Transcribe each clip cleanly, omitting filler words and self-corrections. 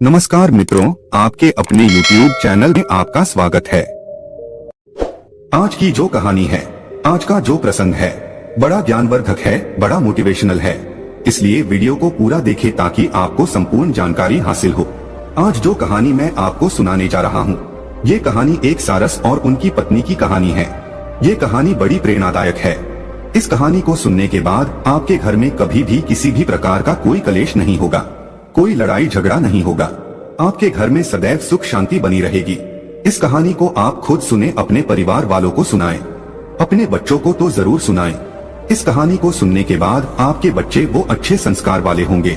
नमस्कार मित्रों, आपके अपने YouTube चैनल में आपका स्वागत है। आज की जो कहानी है, आज का जो प्रसंग है, बड़ा ज्ञानवर्धक है, बड़ा मोटिवेशनल है। इसलिए वीडियो को पूरा देखें ताकि आपको संपूर्ण जानकारी हासिल हो। आज जो कहानी मैं आपको सुनाने जा रहा हूँ, ये कहानी एक सारस और उनकी पत्नी की कहानी है। ये कहानी बड़ी प्रेरणादायक है। इस कहानी को सुनने के बाद आपके घर में कभी भी किसी भी प्रकार का कोई कलेश नहीं होगा, कोई लड़ाई झगड़ा नहीं होगा। आपके घर में सदैव सुख शांति बनी रहेगी। इस कहानी को आप खुद सुने, अपने परिवार वालों को सुनाएं, अपने बच्चों को तो जरूर सुनाएं। इस कहानी को सुनने के बाद आपके बच्चे वो अच्छे संस्कार वाले होंगे।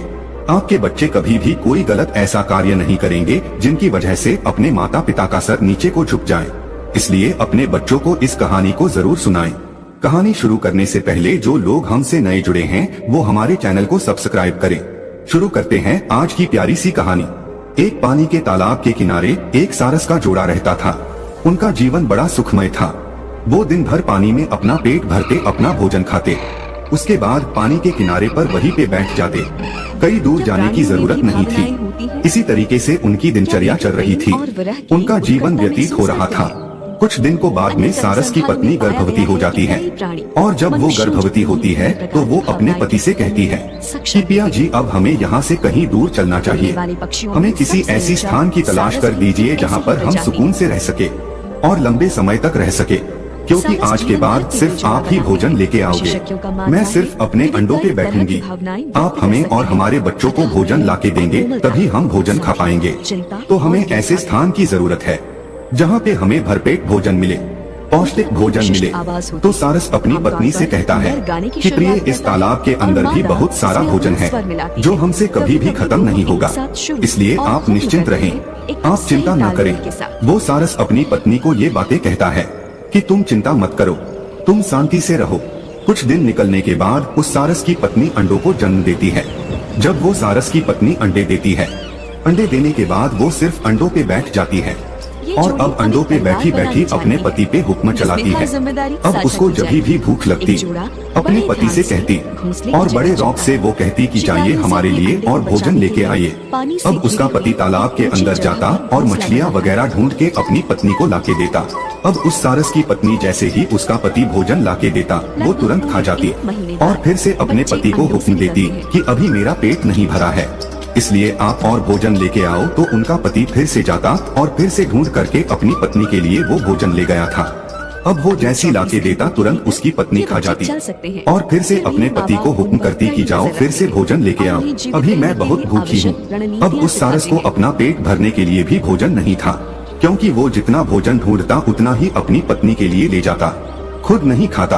आपके बच्चे कभी भी कोई गलत ऐसा कार्य नहीं करेंगे जिनकी वजह से अपने माता पिता का सर नीचे को झुक जाए। इसलिए अपने बच्चों को इस कहानी को जरूर सुनाएं। कहानी शुरू करने से पहले जो लोग हमसे नए जुड़े हैं वो हमारे चैनल को सब्सक्राइब करें। शुरू करते हैं आज की प्यारी सी कहानी। एक पानी के तालाब के किनारे एक सारस का जोड़ा रहता था। उनका जीवन बड़ा सुखमय था। वो दिन भर पानी में अपना पेट भरते, अपना भोजन खाते, उसके बाद पानी के किनारे पर वहीं पे बैठ जाते। कहीं दूर जाने की जरूरत नहीं थी। इसी तरीके से उनकी दिनचर्या चल रही थी। उनका जीवन व्यतीत हो रहा था। कुछ दिन को बाद में सारस की पत्नी गर्भवती हो जाती है और जब वो गर्भवती होती है तो वो अपने पति से कहती है कि पिया जी, अब हमें यहाँ से कहीं दूर चलना चाहिए। हमें किसी ऐसी स्थान की तलाश कर दीजिए जहाँ पर हम सुकून से रह सके और लंबे समय तक रह सके, क्योंकि आज के बाद सिर्फ आप ही भोजन लेके आओगे। मैं सिर्फ अपने अंडों पे बैठूंगी। आप हमें और हमारे बच्चों को भोजन लाके देंगे, तभी हम भोजन खा पाएंगे। तो हमें ऐसे स्थान की जरूरत है जहाँ पे हमें भरपेट भोजन मिले, पौष्टिक भोजन मिले। तो सारस अपनी पत्नी से कहता है कि प्रिय, इस तालाब के अंदर भी बहुत सारा भोजन है जो हमसे कभी भी खत्म नहीं होगा, इसलिए आप निश्चिंत रहें, आप चिंता न करें। वो सारस अपनी पत्नी को ये बातें कहता है कि तुम चिंता मत करो, तुम शांति से रहो। कुछ दिन निकलने के बाद उस सारस की पत्नी अंडों को जन्म देती है। जब वो सारस की पत्नी अंडे देती है, अंडे देने के बाद वो सिर्फ अंडों पे बैठ जाती है और अब अंडों पे बैठी बैठी अपने पति पे हुक्म चलाती है। अब उसको जब भी भूख लगती अपने पति से कहती और बड़े रौब से वो कहती कि जाइए हमारे लिए और भोजन लेके आइए। अब उसका पति तालाब के अंदर जाता और मछलियाँ वगैरह ढूंढ के अपनी पत्नी को लाके देता। अब उस सारस की पत्नी जैसे ही उसका पति भोजन लाके देता, वो तुरंत खा जाती और फिर से अपने पति को हुक्म देती कि अभी मेरा पेट नहीं भरा है, इसलिए आप और भोजन लेके आओ। तो उनका पति फिर से जाता और फिर से ढूंढ करके अपनी पत्नी के लिए वो भोजन ले गया था। अब वो जैसी लाके देता, तुरंत उसकी पत्नी खा जाती और फिर से अपने पति को हुक्म करती कि जाओ फिर से भोजन लेके आओ, अभी मैं बहुत भूखी हूँ। अब उस सारस को अपना पेट भरने के लिए भी भोजन नहीं था, क्योंकि वो जितना भोजन ढूंढता उतना ही अपनी पत्नी के लिए ले जाता, खुद नहीं खाता।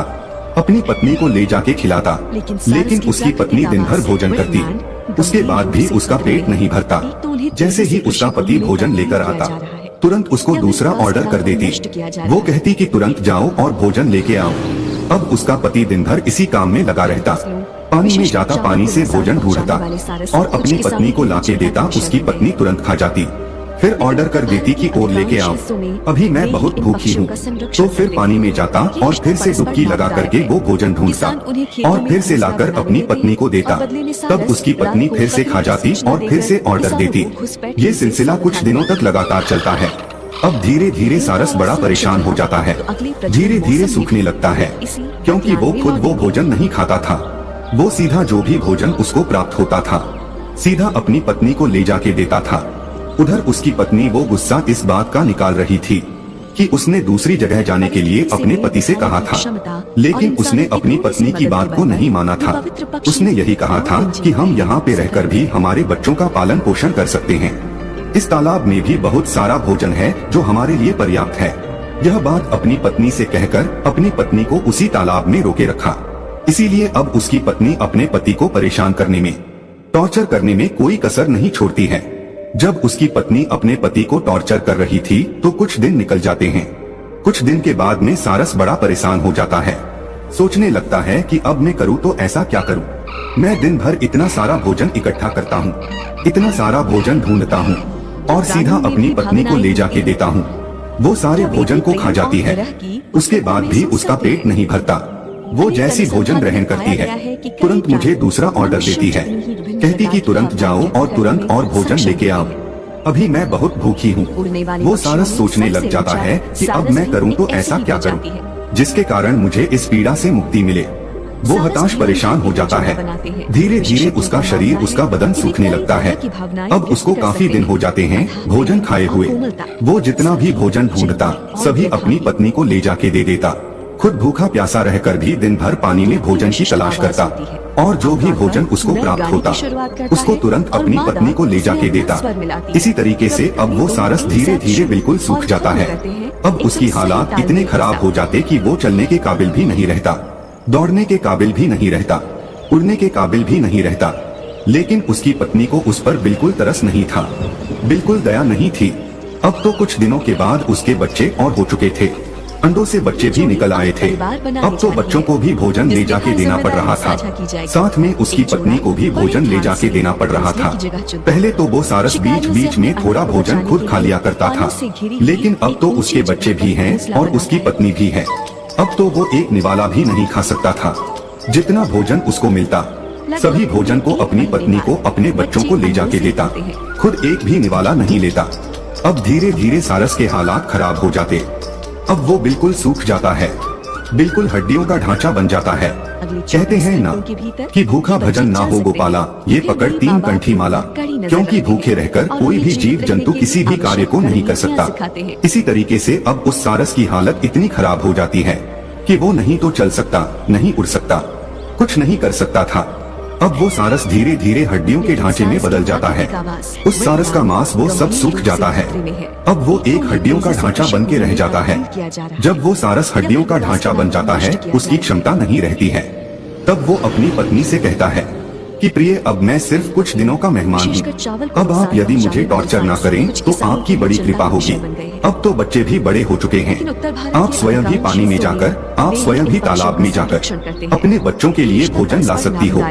अपनी पत्नी को ले जाके खिलाता, लेकिन उसकी पत्नी दिन भर भोजन करती, उसके बाद भी उसका पेट नहीं भरता। जैसे ही उसका पति भोजन लेकर आता, तुरंत उसको दूसरा ऑर्डर कर देती। वो कहती कि तुरंत जाओ और भोजन लेके आओ। अब उसका पति दिन भर इसी काम में लगा रहता, पानी में जाता, पानी से भोजन ढूंढता और अपनी पत्नी को लाके देता। उसकी पत्नी तुरंत खा जाती, फिर ऑर्डर कर देती कि और लेके आओ, अभी मैं बहुत भूखी हूँ। तो फिर पानी में जाता और फिर से डुबकी लगा करके वो भोजन ढूंढता और फिर से लाकर अपनी पत्नी को देता। तब उसकी पत्नी फिर से खा जाती और फिर से ऑर्डर देती। ये सिलसिला कुछ दिनों तक लगातार चलता है। अब धीरे धीरे सारस बड़ा परेशान हो जाता है, धीरे धीरे सूखने लगता है, क्योंकि वो खुद वो भोजन नहीं खाता था। वो सीधा जो भी भोजन उसको प्राप्त होता था, सीधा अपनी पत्नी को ले जाके देता था। उधर उसकी पत्नी वो गुस्सा इस बात का निकाल रही थी कि उसने दूसरी जगह जाने के लिए अपने पति से कहा था, लेकिन उसने अपनी पत्नी की बात को नहीं माना था। उसने यही कहा था कि हम यहाँ पे रहकर भी हमारे बच्चों का पालन पोषण कर सकते हैं। इस तालाब में भी बहुत सारा भोजन है जो हमारे लिए पर्याप्त है। यह बात अपनी पत्नी से कहकर अपनी पत्नी को उसी तालाब में रोके रखा। इसीलिए अब उसकी पत्नी अपने पति को परेशान करने में, टॉर्चर करने में कोई कसर नहीं छोड़ती है। जब उसकी पत्नी अपने पति को टॉर्चर कर रही थी तो कुछ दिन निकल जाते हैं। कुछ दिन के बाद में सारस बड़ा परेशान हो जाता है, सोचने लगता है कि अब मैं करूँ तो ऐसा क्या करूँ। मैं दिन भर इतना सारा भोजन इकट्ठा करता हूँ, इतना सारा भोजन ढूंढता हूँ और सीधा अपनी पत्नी को ले जाके देता हूँ। वो सारे भोजन को खा जाती है, उसके बाद भी उसका पेट नहीं भरता। वो जैसी भोजन ग्रहण करती है, तुरंत मुझे दूसरा ऑर्डर देती है, कहती कि तुरंत जाओ और तुरंत और भोजन लेके आओ। अभी मैं बहुत भूखी हूँ। उड़ने वाली वो पक्षियों सारस में सोचने लग सबसे जाता ऊंचा है कि अब सारस मैं करूँ तो ऐसी ऐसा ही क्या हो जाती करूँ है। जिसके कारण मुझे इस पीड़ा से मुक्ति मिले। वो सारस हताश धीरे परेशान हो धीरे जाता है। बनाते हैं। धीरे धीरे विशेषज्ञों उसका का शरीर मानना उसका है बदन कि सूखने कई लगता है। तरह की भावनाएं अब व्यक्त उसको कर काफी सकते दिन हैं। हो जाते हैं अर्थात भोजन खाए प्रेम, हुए। कोमलता, वो जितना भी भोजन ढूंढता और सभी यथार्थ अपनी पत्नी को ले जाके दे देता। खुद भूखा प्यासा रहकर भी दिन भर पानी में भोजन की तलाश करता और जो भी भोजन उसको प्राप्त होता उसको तुरंत अपनी पत्नी को ले जाके देता। इसी तरीके से अब वो सारस धीरे धीरे बिल्कुल सूख जाता है। अब उसकी हालात इतने खराब हो जाते कि वो चलने के काबिल भी नहीं रहता, दौड़ने के काबिल भी नहीं रहता, उड़ने के काबिल भी नहीं रहता। लेकिन उसकी पत्नी को उस पर बिल्कुल तरस नहीं था, बिल्कुल दया नहीं थी। अब तो कुछ दिनों के बाद उसके बच्चे और हो चुके थे, अंडों से बच्चे भी निकल आए थे। अब तो बच्चों को भी भोजन ले जाके देना पड़ रहा था, साथ में उसकी पत्नी को भी भोजन ले जाके देना पड़ रहा था। पहले तो वो सारस बीच बीच में थोड़ा भोजन खुद खा लिया करता था, लेकिन अब तो उसके बच्चे भी हैं और उसकी पत्नी भी है। अब तो वो एक निवाला भी नहीं खा सकता था। जितना भोजन उसको मिलता सभी भोजन को अपनी पत्नी को अपने बच्चों को ले जाके देता, खुद एक भी निवाला नहीं लेता। अब धीरे धीरे सारस के हालात खराब हो जाते। अब वो बिल्कुल सूख जाता है, बिल्कुल हड्डियों का ढांचा बन जाता है। कहते हैं ना कि भूखा भजन ना हो गोपाला, ये पकड़ तीन कंठी माला। क्योंकि भूखे रहकर कोई भी जीव जंतु किसी भी कार्य को नहीं कर सकता। इसी तरीके से अब उस सारस की हालत इतनी खराब हो जाती है कि वो नहीं तो चल सकता, नहीं उड़ सकता, कुछ नहीं कर सकता था। अब वो सारस धीरे धीरे हड्डियों के ढांचे में बदल जाता है। उस सारस का मांस वो सब सूख जाता है। अब वो एक हड्डियों का ढांचा बन के रह जाता है। जब वो सारस हड्डियों का ढांचा बन जाता है, उसकी क्षमता नहीं रहती है। तब वो अपनी पत्नी से कहता है कि प्रिय, अब मैं सिर्फ कुछ दिनों का मेहमान हूँ। अब आप यदि मुझे टॉर्चर ना करें तो आपकी बड़ी कृपा होगी। अब तो बच्चे भी बड़े हो चुके हैं। आप स्वयं भी पानी में जाकर, आप स्वयं भी तालाब में जाकर अपने बच्चों के लिए भोजन ला सकती हो।